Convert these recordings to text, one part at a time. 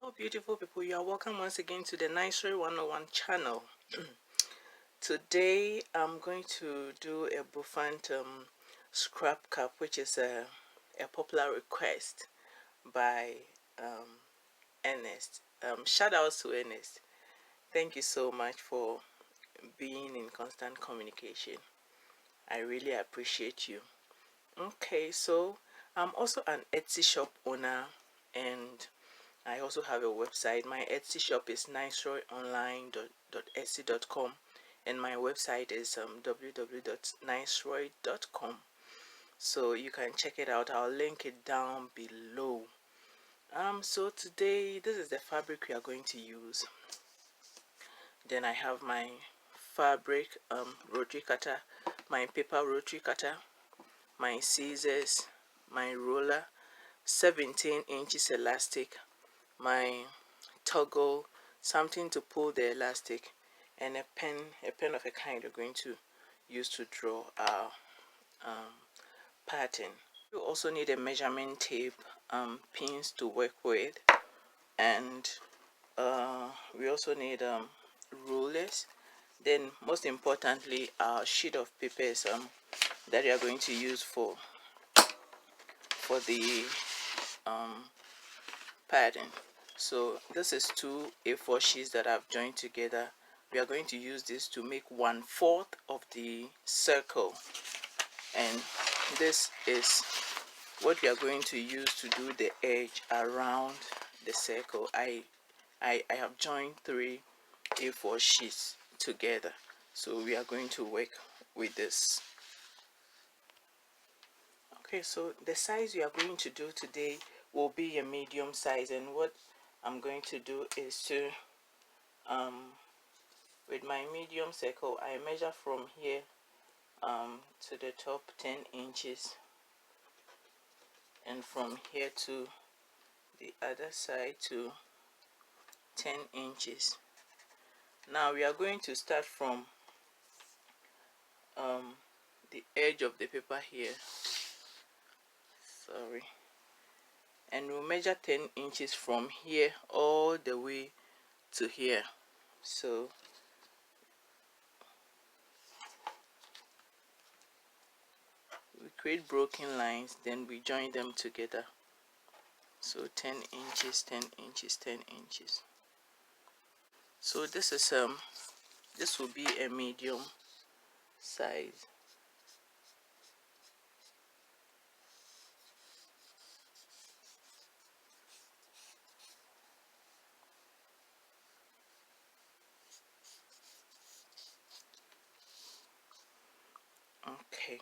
Hello beautiful people, you are welcome once again to the Niceroy 101 channel. Today I'm going to do a Bouffant scrap cap, which is a popular request by Ernest. Shout out to Ernest. Thank you so much for being in constant communication. I really appreciate you. Okay, so I'm also an Etsy shop owner and I also have a website. My Etsy shop is niceroyonline.etsy.com and my website is www.niceroy.com. So you can check it out. I'll link it down below. So today this is the fabric we are going to use. Then I have my fabric rotary cutter, my paper rotary cutter, my scissors, my roller, 17 inches elastic, my toggle, something to pull the elastic, and a pen of a kind we're going to use to draw our pattern. You also need a measurement tape, pins to work with, and we also need rulers. Then most importantly, our sheet of papers that you are going to use for the pattern. So this is 2 A4 sheets that I've joined together. We are going to use this to make 1/4 of the circle, and this is what we are going to use to do the edge around the circle. I have joined 3 A4 sheets together, so we are going to work with this. Okay, so the size we are going to do today will be a medium size, and what I'm going to do is to with my medium circle, I measure from here to the top 10 inches, and from here to the other side to 10 inches. Now we are going to start from the edge of the paper here, and we'll measure 10 inches from here all the way to here. So we create broken lines, then we join them together. So 10 inches, 10 inches, 10 inches. So this is this will be a medium size. Okay,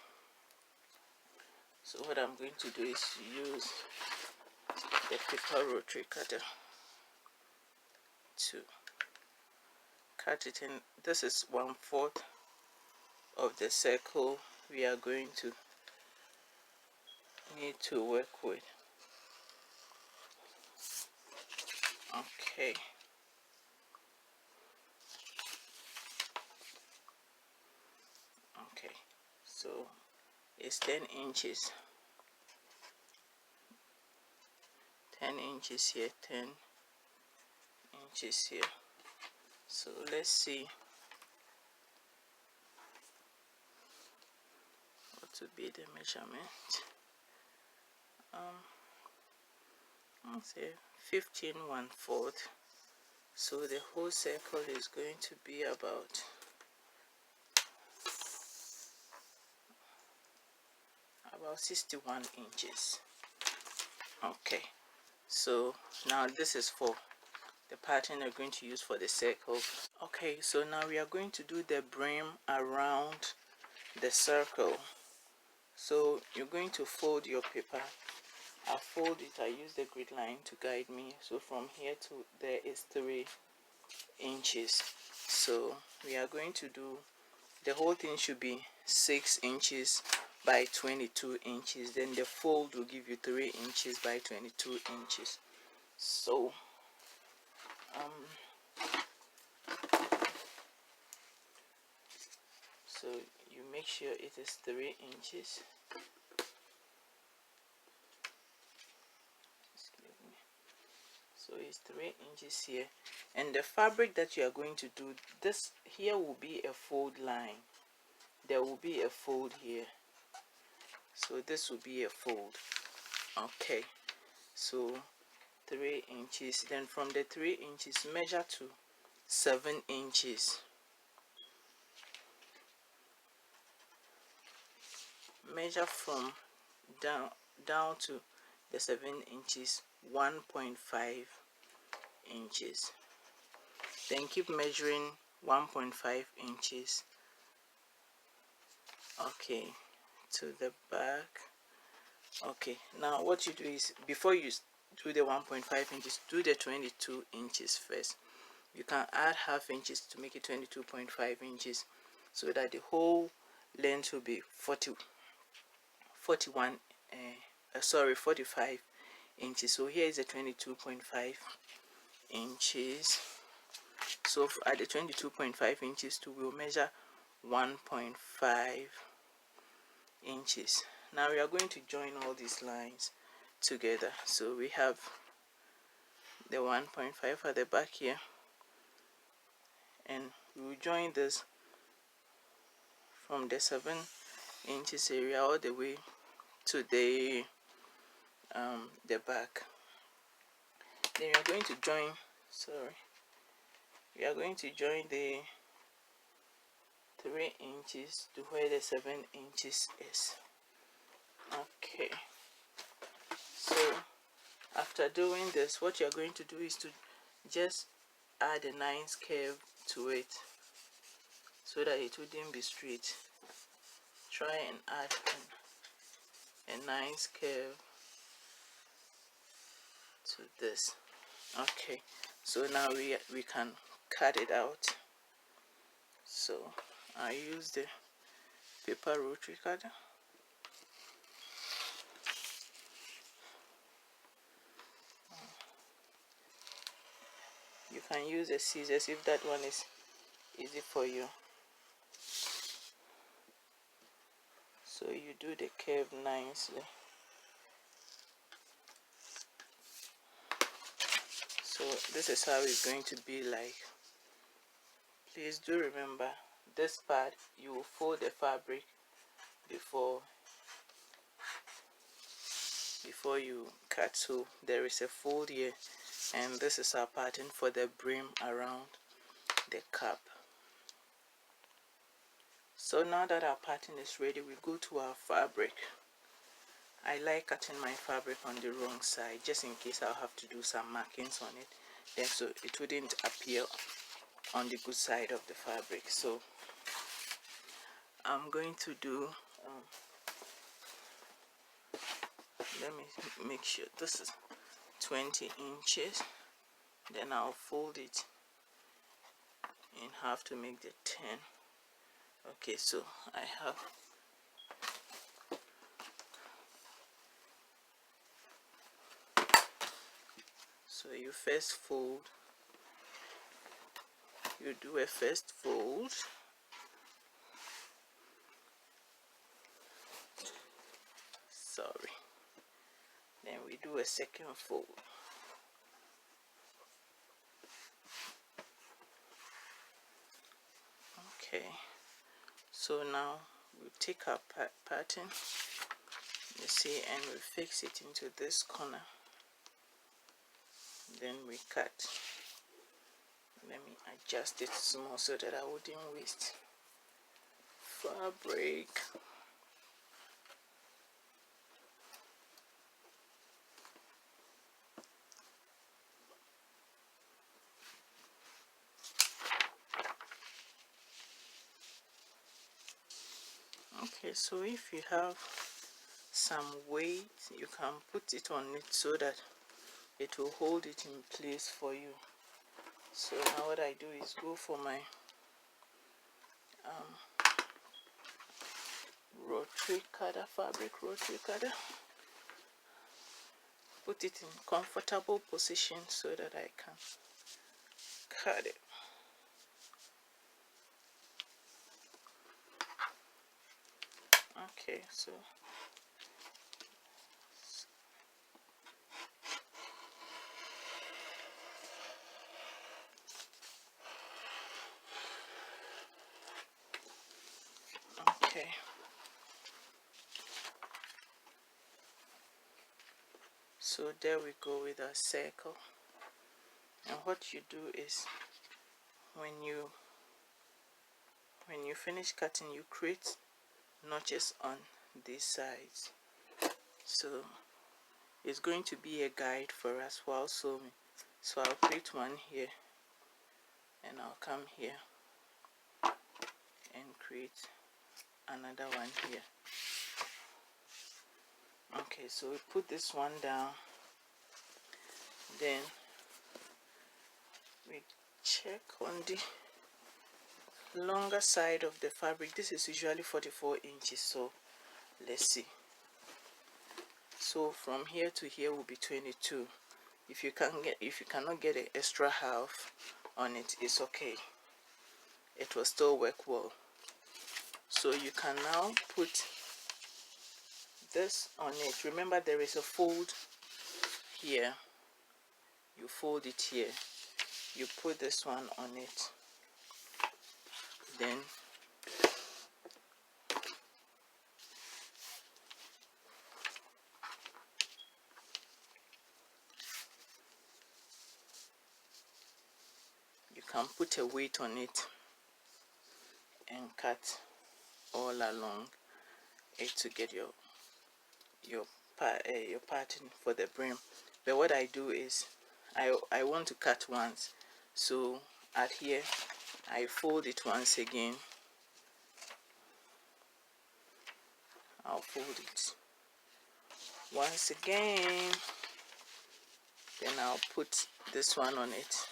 so what I'm going to do is use the paper rotary cutter to cut it in. This is 1/4 of the circle we are going to need to work with. Okay, so it's 10 inches, 10 inches here, 10 inches here. So let's see what would be the measurement. I'll say 15 1/4. So the whole circle is going to be about about 61 inches. Okay, so now this is for the pattern we're going to use for the circle. Okay, so now we are going to do the brim around the circle. So you're going to fold your paper. I fold it, I use the grid line to guide me. So from here to there is 3 inches. So we are going to do, the whole thing should be 6 inches by 22 inches. Then the fold will give you 3 inches by 22 inches. So so you make sure it is 3 inches. So it's 3 inches here, and the fabric that you are going to do, this here will be a fold line. There will be a fold here, so this will be a fold. Okay, so 3 inches. Then from the 3 inches, measure to 7 inches. Measure from down to the 7 inches, 1.5 inches. Then keep measuring 1.5 inches. Okay, to the back. Okay, now what you do is, before you do the 1.5 inches, do the 22 inches first. You can add half inches to make it 22.5 inches, so that the whole length will be 45 inches. So here is the 22.5 inches. So at the 22.5 inches too, we'll measure 1.5 inches. Now we are going to join all these lines together. So we have the 1.5 at the back here, and we will join this from the 7 inches area all the way to the back. Then we are going to join, we are going to join the 3 inches to where the 7 inches is. Okay, so after doing this, what you are going to do is to just add a nice curve to it, so that it wouldn't be straight. Try and add a nice curve to this. Okay, so now we can cut it out. So I use the paper rotary cutter. You can use the scissors if that one is easy for you. So you do the curve nicely. So this is how it's going to be like. Please do remember, this part you will fold the fabric before you cut. So there is a fold here, and this is our pattern for the brim around the cap. So now that our pattern is ready, we go to our fabric. I like cutting my fabric on the wrong side, just in case I'll have to do some markings on it, then so it wouldn't appear on the good side of the fabric. So I'm going to do let me make sure this is 20 inches. Then I'll fold it in half to make the 10. Okay, so I have so you first fold, you do a first fold, then we do a second fold, okay. So now we take our pattern, you see, and we fix it into this corner. Then we cut. Let me adjust it small so that I wouldn't waste fabric. Okay, so if you have some weight, you can put it on it so that it will hold it in place for you. So now what I do is go for my fabric rotary cutter, put it in comfortable position so that I can cut it. Okay, so So there we go with our circle. And what you do is when you finish cutting, you create notches on these sides. So it's going to be a guide for us while sewing. So I'll create one here, and I'll come here and create another one here. Okay, so we put this one down, then we check on the longer side of the fabric. This is usually 44 inches, so let's see. So from here to here will be 22. If you cannot get an extra half on it, it's okay, it will still work well. So you can now put this on it. Remember, there is a fold here. You fold it here, you put this one on it, then you can put a weight on it and cut all along it to get your pattern for the brim. But what I do is I want to cut once, so at here I fold it once again. I'll fold it once again, then I'll put this one on it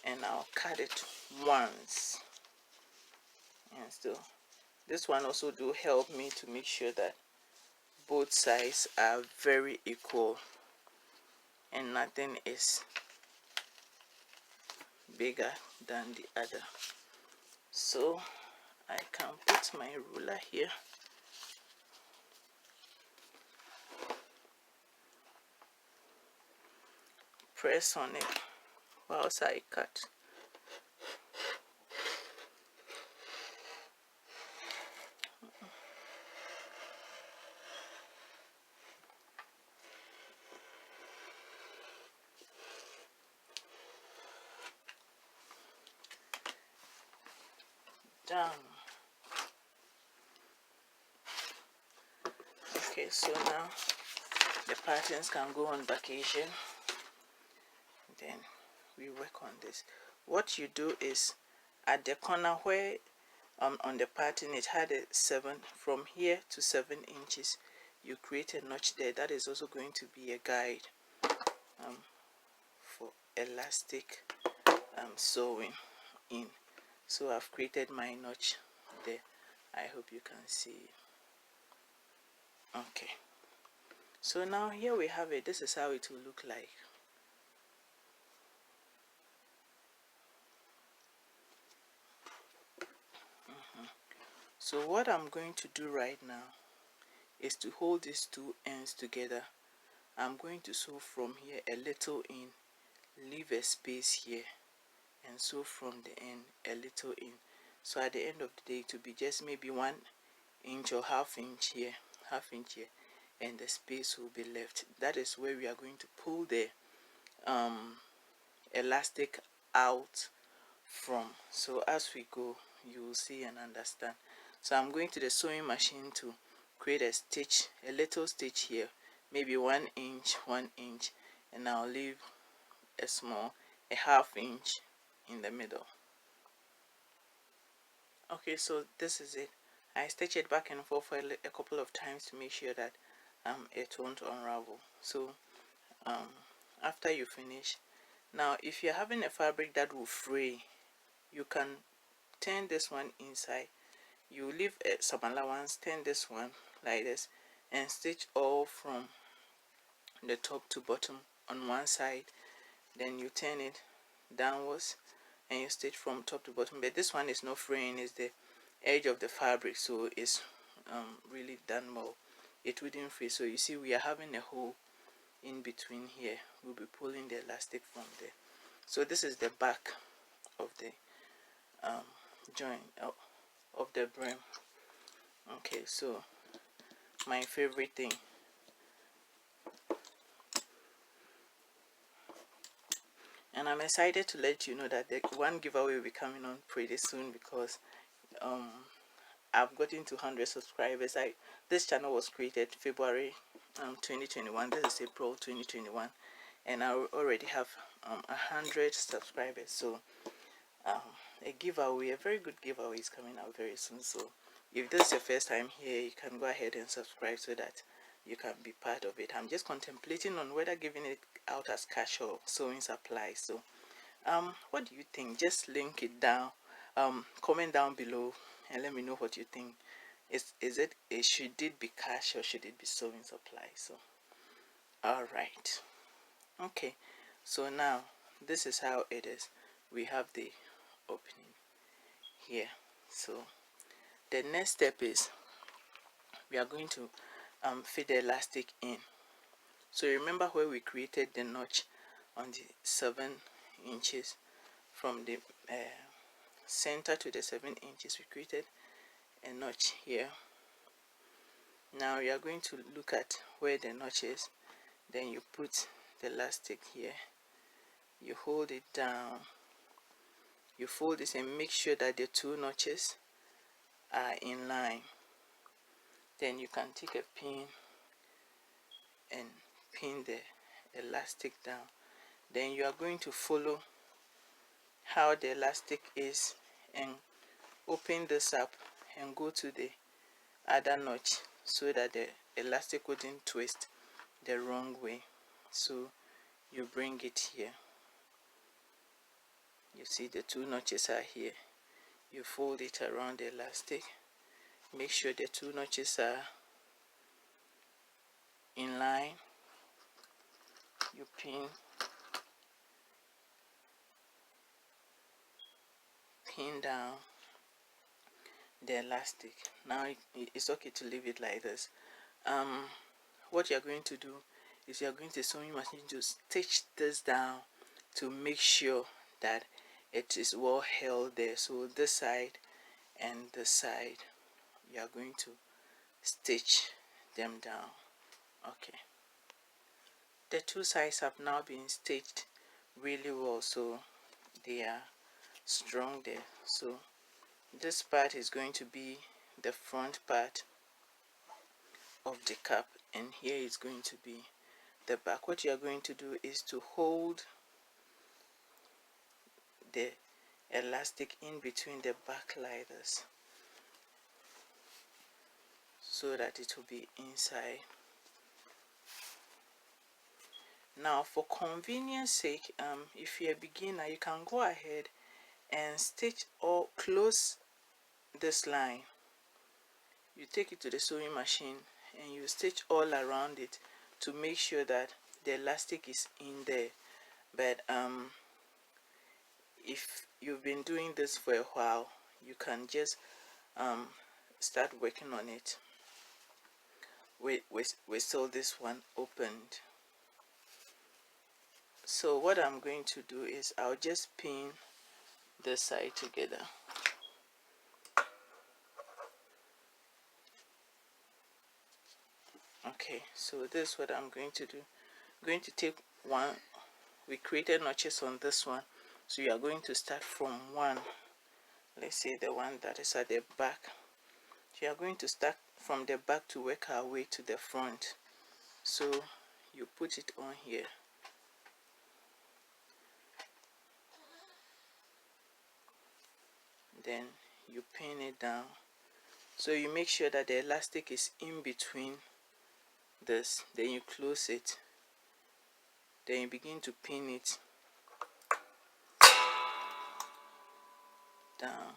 and I'll cut it once. And still, this one also do help me to make sure that both sides are very equal and nothing is bigger than the other. So I can put my ruler here, press on it whilst I cut. Done. Okay, so now the patterns can go on vacation. Then we work on this. What you do is at the corner where on the pattern it had a 7, from here to 7 inches, you create a notch there. That is also going to be a guide for elastic sewing in. So I've created my notch there. I hope you can see. Okay, so now here we have it. This is how it will look like. So what I'm going to do right now is to hold these two ends together. I'm going to sew from here a little in, leave a space here, and sew from the end a little in. So at the end of the day, it will be just maybe 1 inch or half inch here, and the space will be left. That is where we are going to pull the elastic out from. So as we go, you will see and understand. So I'm going to the sewing machine to create a stitch, a little stitch here, maybe 1 inch, and I'll leave a half inch in the middle. Okay, so this is it. I stitch it back and forth for a couple of times to make sure that it won't unravel. So after you finish, now if you're having a fabric that will fray, you can turn this one inside. You leave some allowance, turn this one like this, and stitch all from the top to bottom on one side. Then you turn it downwards and you stitch from top to bottom. But this one is not fraying, it's the edge of the fabric, so it's really done well. It wouldn't fray. So you see we are having a hole in between here. We'll be pulling the elastic from there. So this is the back of the joint of the brim. Okay, so my favorite thing, I'm excited to let you know that the one giveaway will be coming on pretty soon, because I've gotten to 100 subscribers. This channel was created February 2021. This is April 2021, and I already have 100 subscribers. So a giveaway, a very good giveaway, is coming out very soon. So if this is your first time here, you can go ahead and subscribe so that you can be part of it. I'm just contemplating on whether giving it out as cash or sewing supplies. So what do you think? Just link it down, comment down below and let me know what you think. Should it be cash or should it be sewing supplies? So all right, okay, so now this is how it is. We have the opening here. So the next step is we are going to fit the elastic in. So remember where we created the notch on the 7 inches from the center to the 7 inches, we created a notch here. Now we are going to look at where the notch is. Then you put the elastic here, you hold it down, you fold this and make sure that the 2 notches are in line. Then you can take a pin and pin the elastic down. Then you are going to follow how the elastic is and open this up and go to the other notch so that the elastic wouldn't twist the wrong way. So you bring it here, you see the 2 notches are here, you fold it around the elastic, make sure the 2 notches are in line, you pin down the elastic. Now it's okay to leave it like this. What you're going to do is you're going to sewing machine to stitch this down to make sure that it is well held there. So this side and this side, you are going to stitch them down. Okay, the 2 sides have now been stitched really well, so they are strong there. So this part is going to be the front part of the cap, and here is going to be the back. What you are going to do is to hold the elastic in between the back like this so that it will be inside. Now for convenience sake, if you're a beginner, you can go ahead and stitch or close this line. You take it to the sewing machine and you stitch all around it to make sure that the elastic is in there. But if you've been doing this for a while, you can just start working on it with still this one opened. So what I'm going to do is I'll just pin this side together. Okay, so this is what I'm going to do. I'm going to take one. We created notches on this one, so you are going to start from 1. Let's say the one that is at the back. You are going to start from the back to work our way to the front. So you put it on here. Then you pin it down. So you make sure that the elastic is in between this. Then you close it. Then you begin to pin it down.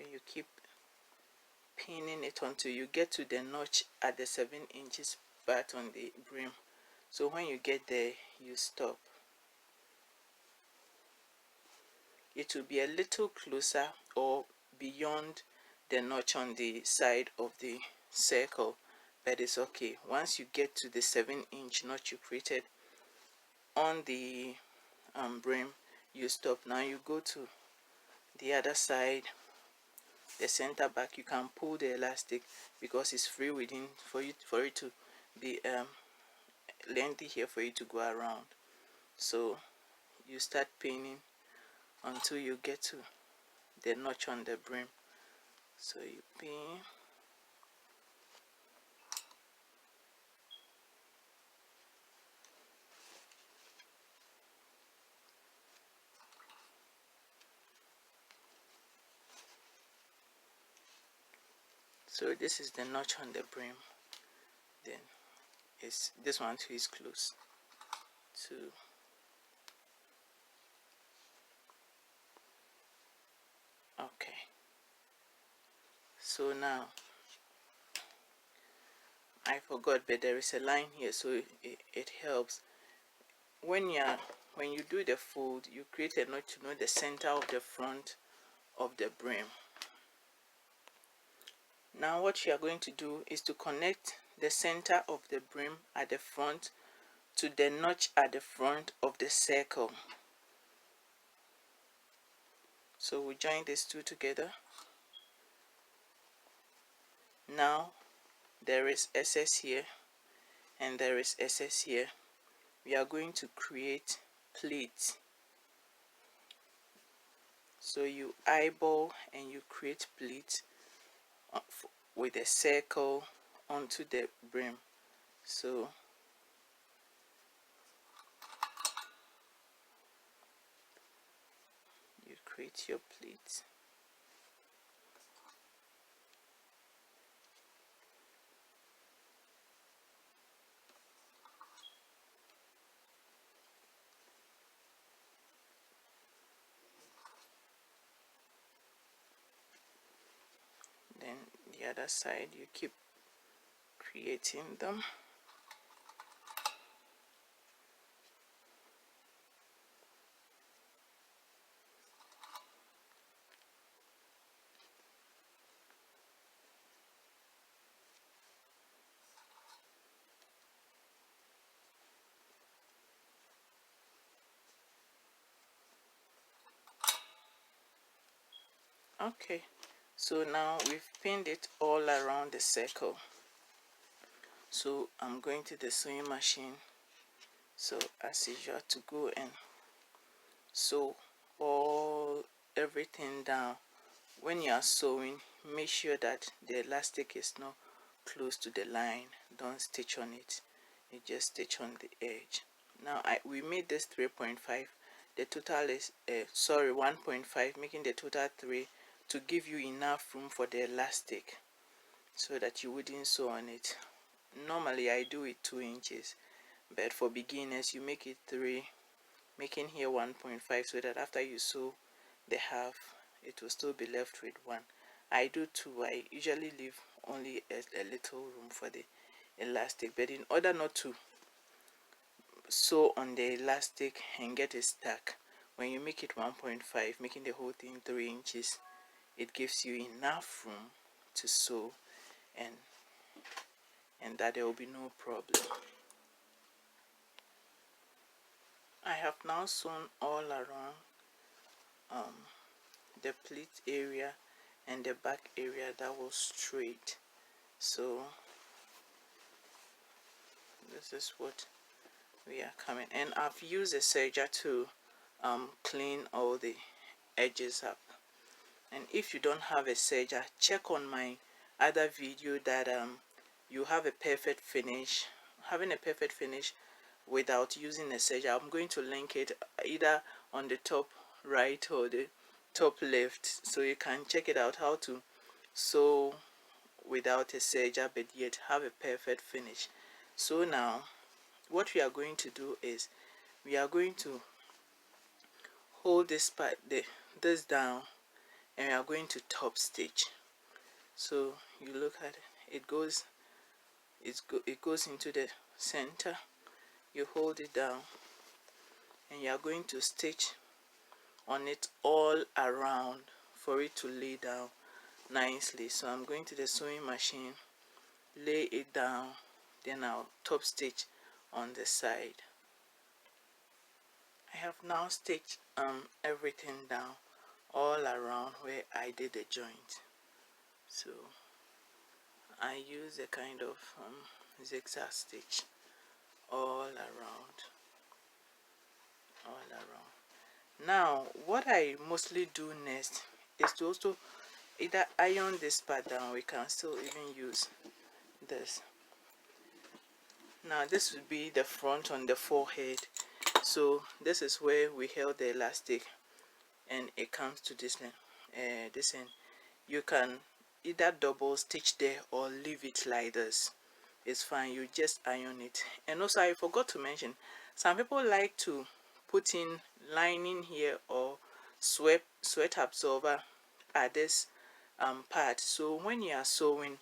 You keep pinning it until you get to the notch at the 7 inches part on the brim. So when you get there, you stop. It will be a little closer or beyond the notch on the side of the circle, but it's okay. Once you get to the 7-inch notch you created on the brim, you stop. Now you go to the other side, the center back. You can pull the elastic because it's free within for it to be lengthy here for you to go around. So you start pinning until you get to the notch on the brim. So you pin, so this is the notch on the brim. Then this one too is close to. Okay, so now I forgot, but there is a line here, so it helps when you do the fold. You create a notch to know the center of the front of the brim. Now what you are going to do is to connect the center of the brim at the front to the notch at the front of the circle. So we join these two together. Now there is excess here and there is excess here. We are going to create pleats. So you eyeball and you create pleats with a circle onto the brim. So you create your pleats. Then the other side, you keep creating them. Okay, so now we've pinned it all around the circle. So I'm going to the sewing machine, so as usual, to go and sew everything down. When you are sewing, make sure that the elastic is not close to the line. Don't stitch on it, you just stitch on the edge. Now we made this 3.5. The total is 1.5, making the total 3, to give you enough room for the elastic so that you wouldn't sew on it. Normally I do it 2 inches, but for beginners you make it 3, making here 1.5, so that after you sew the half, it will still be left with 1. I do 2. I usually leave only a little room for the elastic, but in order not to sew on the elastic and get it stuck, when you make it 1.5, making the whole thing 3 inches, it gives you enough room to sew and that there will be no problem. I have now sewn all around the pleat area and the back area that was straight. So this is what we are coming, and I've used a serger to clean all the edges up. And if you don't have a serger, check on my other video that you have a perfect finish. Having a perfect finish without using a serger, I'm going to link it either on the top right or the top left, so you can check it out, how to sew without a serger but yet have a perfect finish. So now what we are going to do is we are going to hold this part, this down, and we are going to top stitch. So you look at it, it goes into the center. You hold it down and you are going to stitch on it all around for it to lay down nicely. So I'm going to the sewing machine, lay it down, then I'll top stitch on the side. I have now stitched everything down all around where I did the joint. So I use a kind of zigzag stitch all around, all around. Now what I mostly do next is to also either iron this part down. We can still even use this. Now this would be the front on the forehead. So this is where we held the elastic, and it comes to this end. This end. You can either double stitch there or leave it like this. It's fine. You just iron it. And also, I forgot to mention, some people like to put in lining here or sweat absorber at this part. So when you are sewing,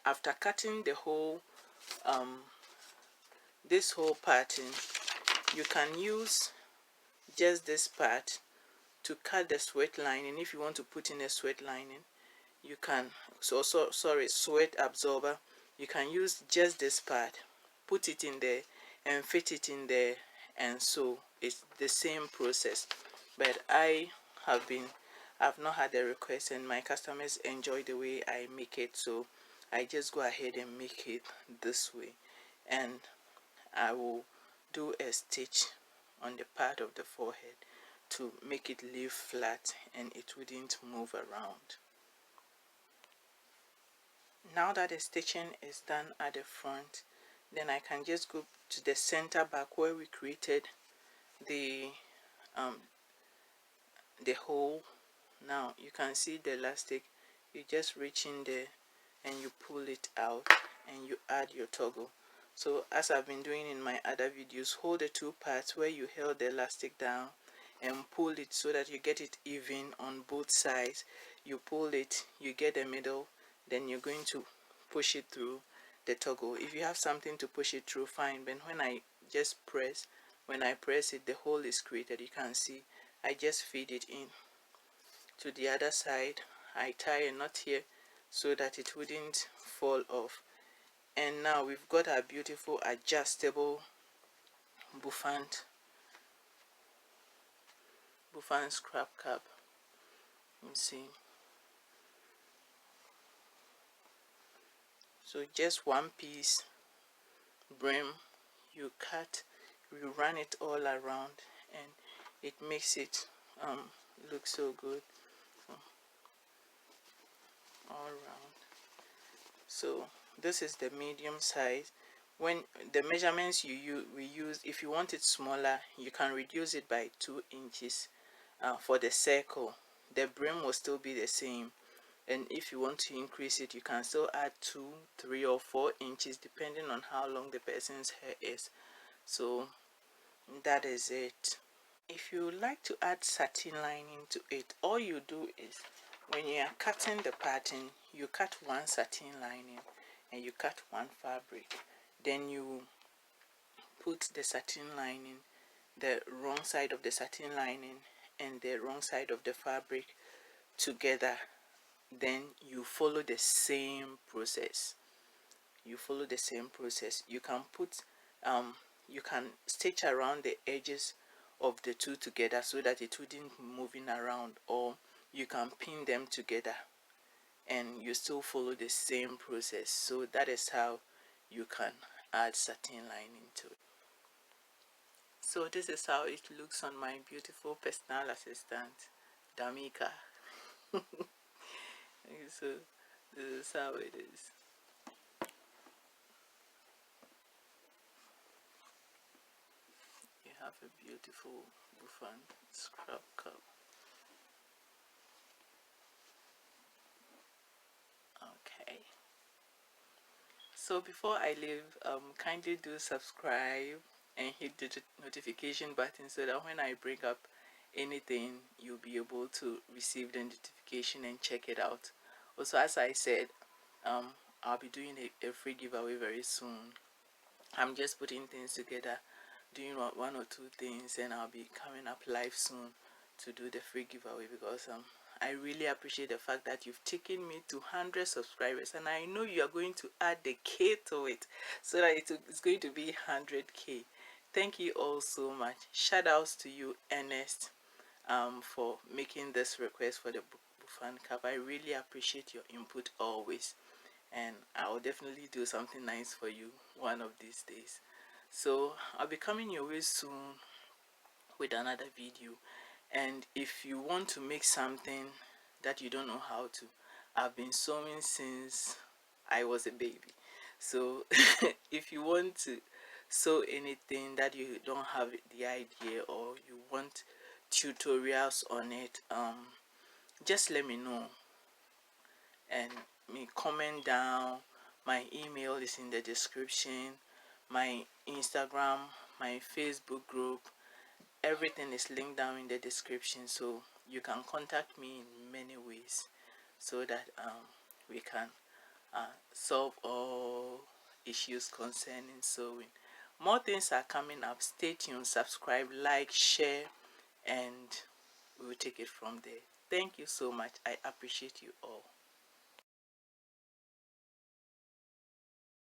after cutting the whole this whole pattern, you can use just this part to cut the sweat lining. If you want to put in a sweat lining, you can. Sorry, sweat absorber, you can use just this part, put it in there and fit it in there, and so it's the same process. But I've not had a request, and my customers enjoy the way I make it, so I just go ahead and make it this way. And I will do a stitch on the part of the forehead to make it lay flat and it wouldn't move around. Now that the stitching is done at the front, then I can just go to the center back where we created the hole. Now you can see the elastic. You just reach in there and you pull it out and you add your toggle. So as I've been doing in my other videos, hold the two parts where you held the elastic down and pull it so that you get it even on both sides. You pull it, you get the middle, then you're going to push it through the toggle. If you have something to push it through, fine, but when I press it, the hole is created. You can see I just feed it in to the other side. I tie a knot here so that it wouldn't fall off. And now we've got our beautiful adjustable Bouffant scrap cap. You see, so just one piece brim, you cut, you run it all around, and it makes it look so good all around. So this is the medium size. When the measurements we use, if you want it smaller, you can reduce it by 2 inches for the circle. The brim will still be the same, and if you want to increase it, you can still add 2, 3 or 4 inches depending on how long the person's hair is. So that is it. If you like to add satin lining to it, all you do is when you are cutting the pattern, you cut one satin lining and you cut one fabric. Then you put the satin lining, the wrong side of the satin lining and the wrong side of the fabric together. Then you follow the same process. You follow the same process. You can put you can stitch around the edges of the two together so that it wouldn't moving around, or you can pin them together and you still follow the same process. So that is how you can add satin lining to it. So this is how it looks on my beautiful personal assistant, Damika. So this is how it is. You have a beautiful Bouffant scrap cup. Okay. So before I leave, kindly do subscribe and hit the notification button so that when I bring up anything, you'll be able to receive the notification and check it out. Also, as I said, I'll be doing a free giveaway very soon. I'm just putting things together, doing one or two things, and I'll be coming up live soon to do the free giveaway, because I really appreciate the fact that you've taken me to 100 subscribers, and I know you are going to add the K to it so that it's going to be 100K. thank you all so much. Shout outs to you, Ernest, for making this request for the Bouffant cap. I really appreciate your input always, and I will definitely do something nice for you one of these days. So I'll be coming your way soon with another video. And if you want to make something that you don't know how to, I've been sewing since I was a baby. So if you want to sew anything that you don't have the idea, or you want tutorials on it, just let me know and me comment down. My email is in the description, my Instagram, my Facebook group, everything is linked down in the description, so you can contact me in many ways, so that we can solve all issues concerning sewing. More things are coming up. Stay tuned, subscribe, like, share, and we will take it from there. Thank you so much. I appreciate you all.